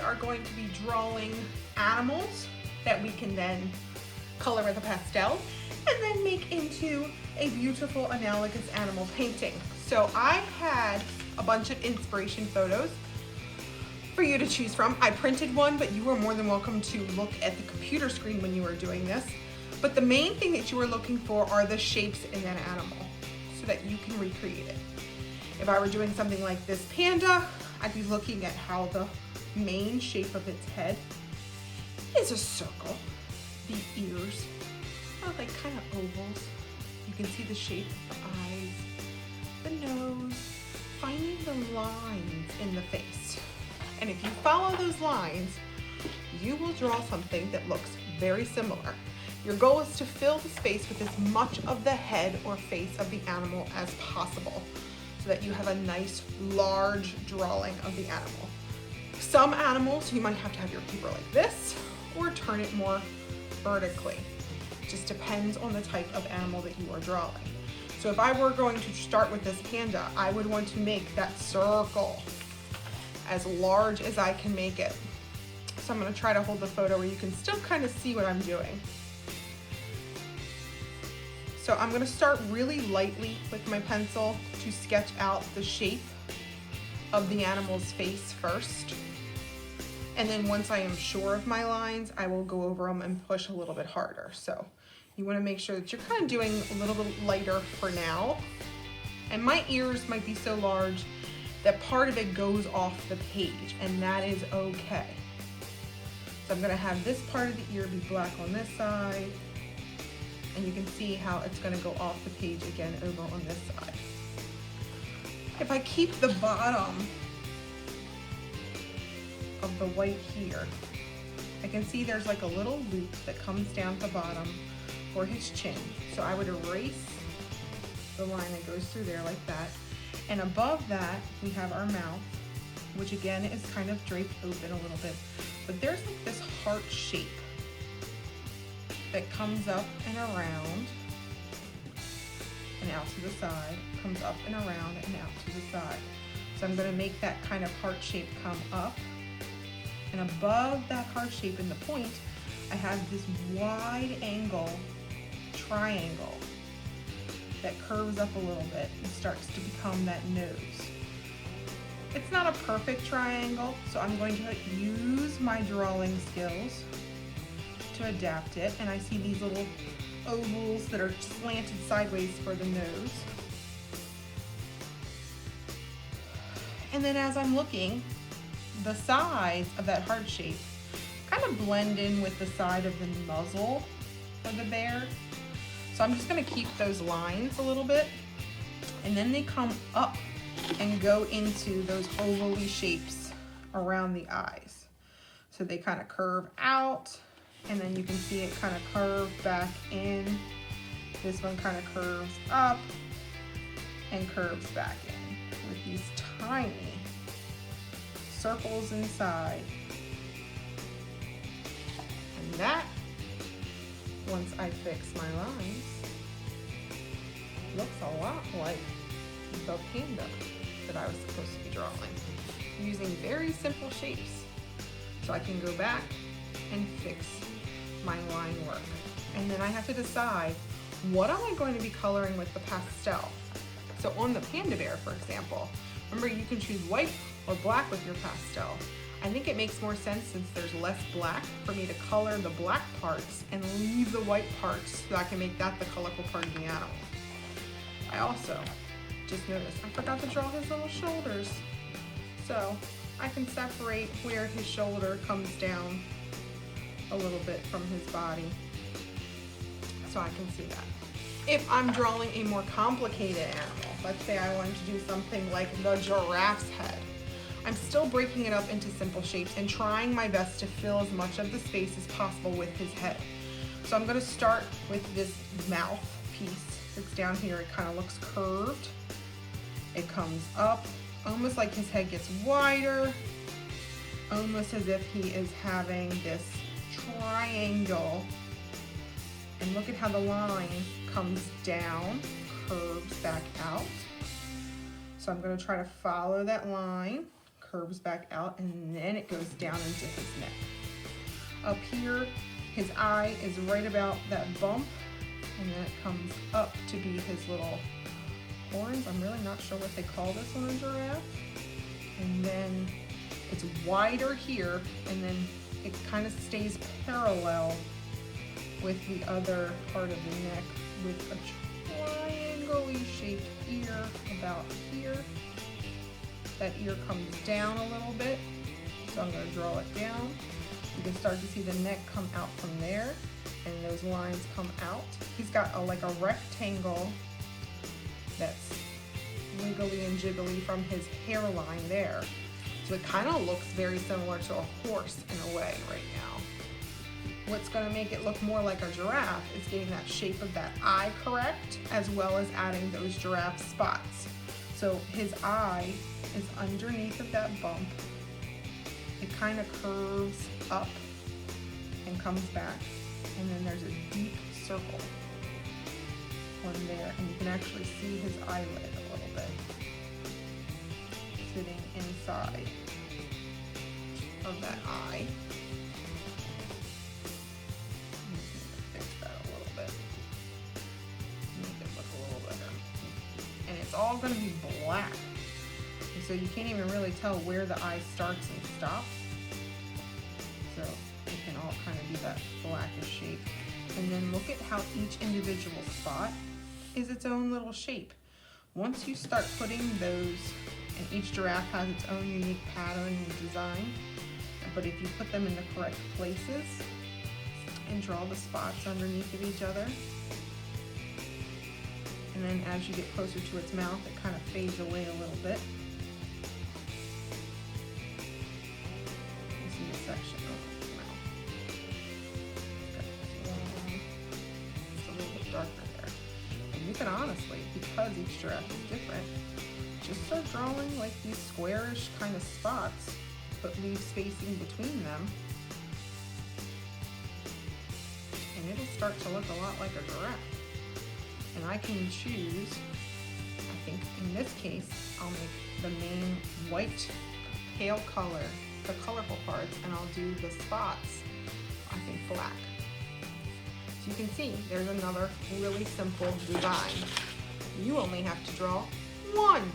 are going to be drawing animals that we can then color with a pastel and then make into a beautiful analogous animal painting. So I had a bunch of inspiration photos for you to choose from. I printed one, but you are more than welcome to look at the computer screen when you are doing this. But the main thing that you are looking for are the shapes in that animal so that you can recreate it. If I were doing something like this panda, I'd be looking at how the main shape of its head is a circle. The ears are like kind of ovals. You can see the shape of the eyes, the nose, finding the lines in the face. And if you follow those lines, you will draw something that looks very similar. Your goal is to fill the space with as much of the head or face of the animal as possible so that you have a nice large drawing of the animal. Some animals you might have to have your paper like this or turn it more vertically. It just depends on the type of animal that you are drawing. So if I were going to start with this panda, I would want to make that circle as large as I can make it. So I'm going to try to hold the photo where you can still kind of see what I'm doing. So I'm going to start really lightly with my pencil to sketch out the shape of the animal's face first. And then once I am sure of my lines, I will go over them and push a little bit harder. So you want to make sure that you're kind of doing a little bit lighter for now. And my ears might be so large that part of it goes off the page, and that is okay. So I'm going to have this part of the ear be black on this side, and you can see how it's going to go off the page again over on this side. If I keep the bottom of the white here, I can see there's like a little loop that comes down at the bottom for his chin. So I would erase the line that goes through there like that. And above that, we have our mouth, which again is kind of draped open a little bit. But there's like this heart shape that comes up and around and out to the side, comes up and around and out to the side. So I'm going to make that kind of heart shape come up. And above that heart shape in the point, I have this wide angle triangle that curves up a little bit and starts to become that nose. It's not a perfect triangle, so I'm going to use my drawing skills to adapt it. And I see these little ovals that are slanted sideways for the nose. And then as I'm looking, the sides of that heart shape kind of blend in with the side of the muzzle of the bear. So I'm just going to keep those lines a little bit, and then they come up and go into those ovally shapes around the eyes. So they kind of curve out, and then you can see it kind of curve back in. This one kind of curves up and curves back in with these tiny circles inside. And that, once I fix my lines, looks a lot like the panda that I was supposed to be drawing, using very simple shapes. So I can go back and fix my line work. And then I have to decide, what am I going to be coloring with the pastel? So on the panda bear, for example, remember you can choose white or black with your pastel. I think it makes more sense, since there's less black, for me to color the black parts and leave the white parts so I can make that the colorful part of the animal. I also just noticed I forgot to draw his little shoulders. So I can separate where his shoulder comes down a little bit from his body, so I can see that. If I'm drawing a more complicated animal, let's say I wanted to do something like the giraffe's head, I'm still breaking it up into simple shapes and trying my best to fill as much of the space as possible with his head. So I'm going to start with this mouth piece that's down here. It kind of looks curved. It comes up, almost like his head gets wider, almost as if he is having this triangle. And look at how the line comes down, curves back out. So I'm going to try to follow that line, curves back out, and then it goes down into his neck. Up here, his eye is right about that bump, and then it comes up to be his little horns. I'm really not sure what they call this on a giraffe. And then it's wider here, and then it kind of stays parallel with the other part of the neck with a triangle-y shaped ear about here. That ear comes down a little bit, so I'm going to draw it down. You can start to see the neck come out from there, and those lines come out. He's got like a rectangle that's wiggly and jiggly from his hairline there. So it kind of looks very similar to a horse in a way right now. What's going to make it look more like a giraffe is getting that shape of that eye correct, as well as adding those giraffe spots. So his eye is underneath of that bump. It kind of curves up and comes back, and then there's a deep circle on there, and you can actually see his eyelid a little bit sitting inside of that eye. Fix that a little bit, make it look a little better. And it's all going to be black, and so you can't even really tell where the eye starts and stops. So it can all kind of be that blackish shape. And then look at how each individual spot is its own little shape. Once you start putting those, and each giraffe has its own unique pattern and design, but if you put them in the correct places and draw the spots underneath of each other, and then as you get closer to its mouth, it kind of fades away a little bit. You see the section of its mouth. It's a little bit darker there. And you can honestly, because each giraffe is different, just start drawing like these squarish kind of spots, but leave spacing between them. And it'll start to look a lot like a giraffe. And I can choose, I think in this case, I'll make the main white pale color, the colorful parts, and I'll do the spots, I think black. So you can see there's another really simple design. You only have to draw one